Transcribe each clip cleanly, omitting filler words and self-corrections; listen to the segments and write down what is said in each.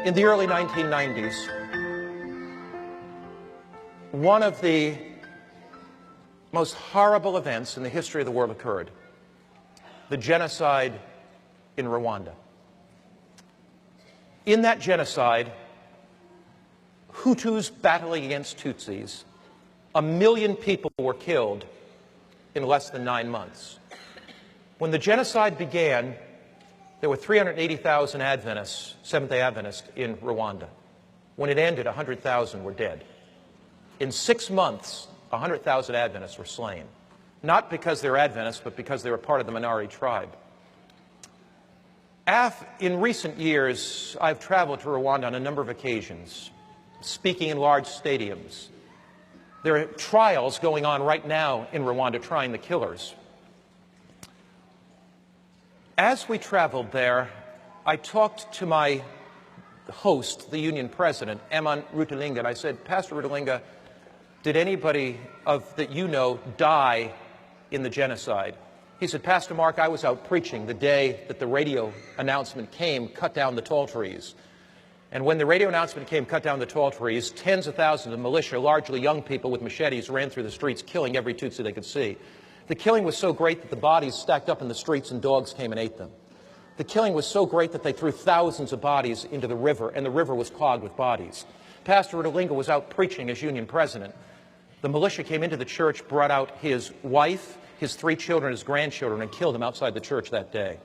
In the early 1990s, one of the most horrible events in the history of the world occurred: the genocide in Rwanda. In that genocide, Hutus battling against Tutsis, 1 million people were killed in less than 9 months. When the genocide began, there were 380,000 Adventists, Seventh-day Adventists, in Rwanda. When it ended, 100,000 were dead. In 6 months, 100,000 Adventists were slain, not because they're Adventists, but because they were part of the minority tribe. In recent years, I've traveled to Rwanda on a number of occasions, speaking in large stadiums. There are trials going on right now in Rwanda trying the killers. As we traveled there, I talked to my host, the union president, Eman Rutalinga, and I said, "Pastor Rutalinga, did anybody that you know die in the genocide?" He said, "Pastor Mark, I was out preaching the day that the radio announcement came, cut down the tall trees. And when the radio announcement came, cut down the tall trees, tens of thousands of militia, largely young people with machetes, ran through the streets, killing every Tutsi they could see. The killing was so great that the bodies stacked up in the streets and dogs came and ate them. The killing was so great that they threw thousands of bodies into the river, and the river was clogged with bodies. Pastor Rutalinga was out preaching as union president. The militia came into the church, brought out his wife, his 3 children, his grandchildren, and killed them outside the church that day.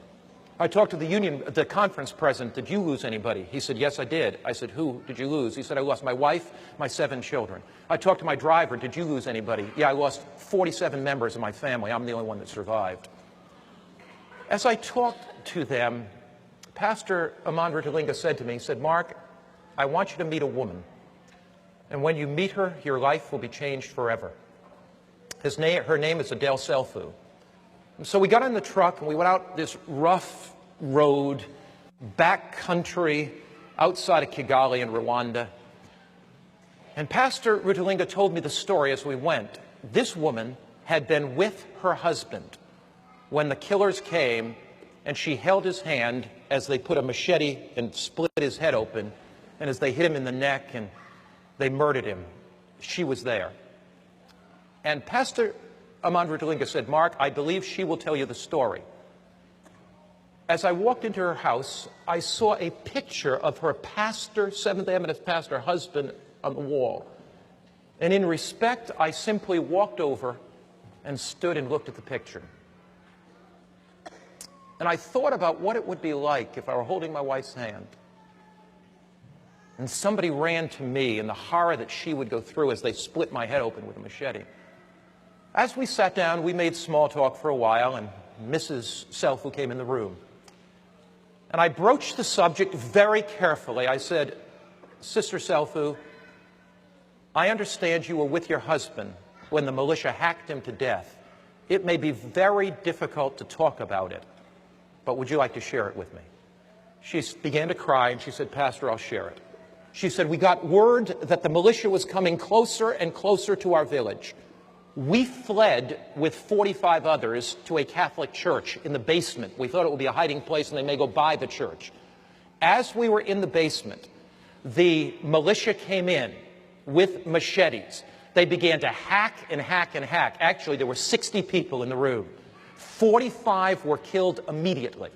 I talked to the conference president. "Did you lose anybody?" He said, "Yes, I did." I said, "Who did you lose?" He said, "I lost my wife, my 7 children." I talked to my driver. "Did you lose anybody?" "Yeah, I lost 47 members of my family. I'm the only one that survived." As I talked to them, Pastor Eman Rutalinga said to me, he said, "Mark, I want you to meet a woman. And when you meet her, your life will be changed forever. Her name is Adele Selfu." And so we got in the truck and we went out this rough road, back country, outside of Kigali in Rwanda. And Pastor Rutalinga told me the story as we went. This woman had been with her husband when the killers came, and she held his hand as they put a machete and split his head open, and as they hit him in the neck and they murdered him. She was there. And Pastor Eman Rutalinga said, "Mark, I believe she will tell you the story." As I walked into her house, I saw a picture of her pastor, Seventh-day Adventist pastor husband, on the wall. And in respect, I simply walked over and stood and looked at the picture. And I thought about what it would be like if I were holding my wife's hand and somebody ran to me, and the horror that she would go through as they split my head open with a machete. As we sat down, we made small talk for a while, and Mrs. Selfu came in the room. And I broached the subject very carefully. I said, "Sister Selfu, I understand you were with your husband when the militia hacked him to death. It may be very difficult to talk about it, but would you like to share it with me?" She began to cry, and she said, "Pastor, I'll share it." She said, "We got word that the militia was coming closer and closer to our village. We fled with 45 others to a Catholic church in the basement. We thought it would be a hiding place and they may go by the church. As we were in the basement, the militia came in with machetes. They began to hack and hack and hack. Actually, there were 60 people in the room. 45 were killed immediately."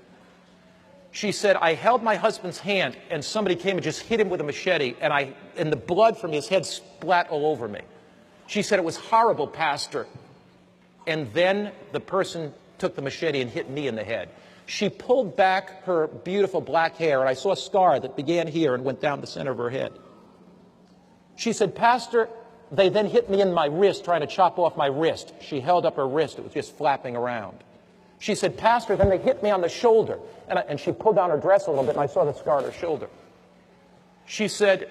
She said, "I held my husband's hand and somebody came and just hit him with a machete, and the blood from his head splat all over me." She said, "It was horrible, Pastor." And then the person took the machete and hit me in the head. She pulled back her beautiful black hair, and I saw a scar that began here and went down the center of her head. She said, "Pastor, they then hit me in my wrist, trying to chop off my wrist." She held up her wrist. It was just flapping around. She said, "Pastor, then they hit me on the shoulder." And she pulled down her dress a little bit, and I saw the scar on her shoulder. She said,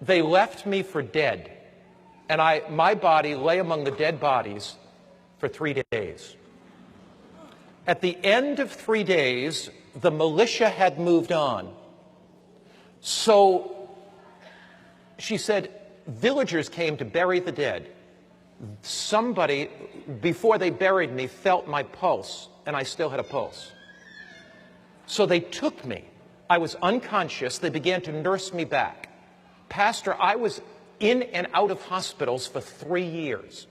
"They left me for dead. And my body lay among the dead bodies for 3 days. At the end of 3 days, the militia had moved on. So she said, villagers came to bury the dead. Somebody, before they buried me, felt my pulse, and I still had a pulse. So they took me I was unconscious. They began to nurse me back. Pastor, I was in and out of hospitals for 3 years.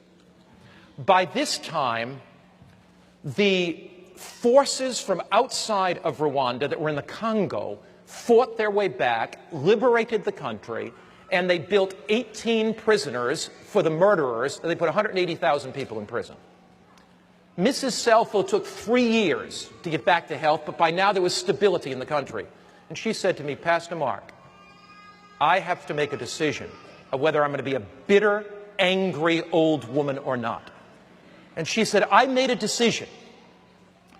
By this time, the forces from outside of Rwanda that were in the Congo fought their way back, liberated the country, and they built 18 prisoners for the murderers. They put 180,000 people in prison. Mrs. Selfo took 3 years to get back to health, but by now there was stability in the country. And she said to me, Pastor Mark, I have to make a decision of whether I'm going to be a bitter, angry old woman or not. And she said, I made a decision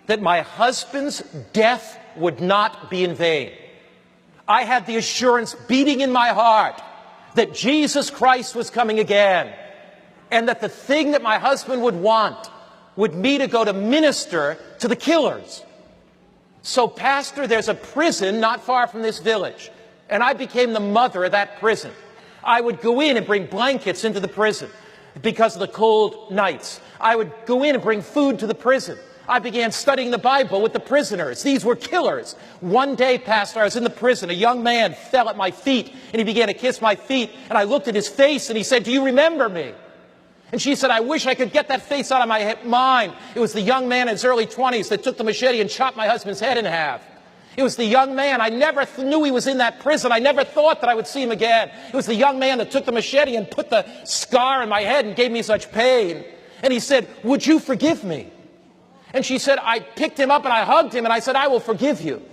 that my husband's death would not be in vain. I had the assurance beating in my heart that Jesus Christ was coming again, and that the thing that my husband would want would me to go to minister to the killers. So, Pastor, there's a prison not far from this village, and I became the mother of that prison. I would go in and bring blankets into the prison because of the cold nights. I would go in and bring food to the prison. I began studying the Bible with the prisoners. These were killers. One day, Pastor, I was in the prison. A young man fell at my feet, and he began to kiss my feet. And I looked at his face, and he said, do you remember me? And she said, I wish I could get that face out of my mind. It was the young man in his early 20s that took the machete and chopped my husband's head in half. It was the young man. I never knew he was in that prison. I never thought that I would see him again. It was the young man that took the machete and put the scar in my head and gave me such pain. And he said, would you forgive me? And she said, I picked him up and I hugged him and I said, I will forgive you.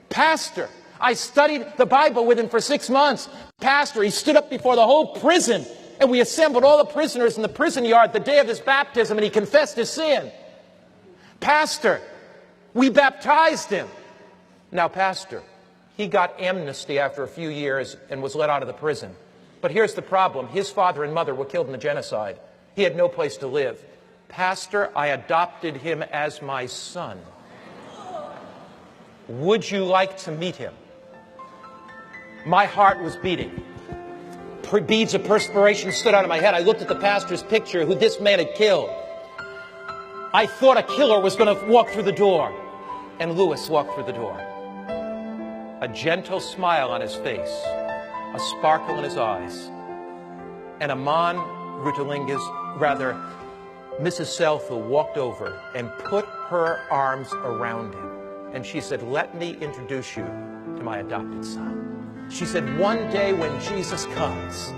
Pastor, I studied the Bible with him for 6 months. Pastor, he stood up before the whole prison and we assembled all the prisoners in the prison yard the day of his baptism and he confessed his sin. Pastor, we baptized him. Now, Pastor, he got amnesty after a few years and was let out of the prison. But here's the problem. His father and mother were killed in the genocide. He had no place to live. Pastor, I adopted him as my son. Would you like to meet him? My heart was beating. Beads of perspiration stood out of my head. I looked at the pastor's picture, who this man had killed. I thought a killer was going to walk through the door. And Lewis walked through the door. A gentle smile on his face, a sparkle in his eyes. And Mrs. Selfo walked over and put her arms around him. And she said, let me introduce you to my adopted son. She said, one day when Jesus comes,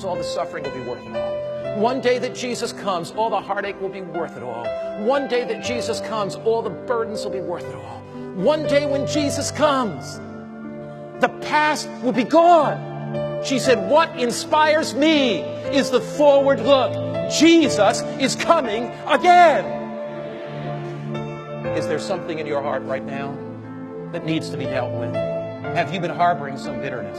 all the suffering will be worth it all. One day that Jesus comes, all the heartache will be worth it all. One day that Jesus comes, all the burdens will be worth it all. One day when Jesus comes, the past will be gone. She said, what inspires me is the forward look. Jesus is coming again. Is there something in your heart right now that needs to be dealt with? Have you been harboring some bitterness?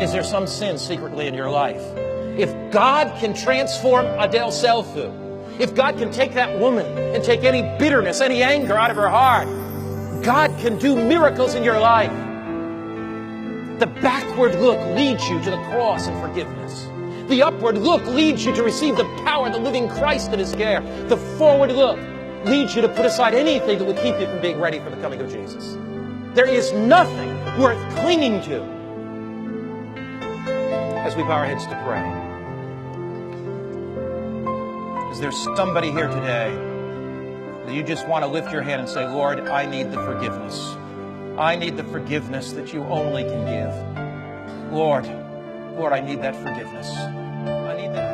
Is there some sin secretly in your life? If God can transform Adele Selfu, if God can take that woman and take any bitterness, any anger out of her heart, God can do miracles in your life. The backward look leads you to the cross and forgiveness. The upward look leads you to receive the power of the living Christ that is there. The forward look leads you to put aside anything that would keep you from being ready for the coming of Jesus. There is nothing worth clinging to. As we bow our heads to pray, is there somebody here today that you just want to lift your hand and say, Lord, I need the forgiveness. I need the forgiveness that you only can give. Lord, I need that forgiveness. I need that.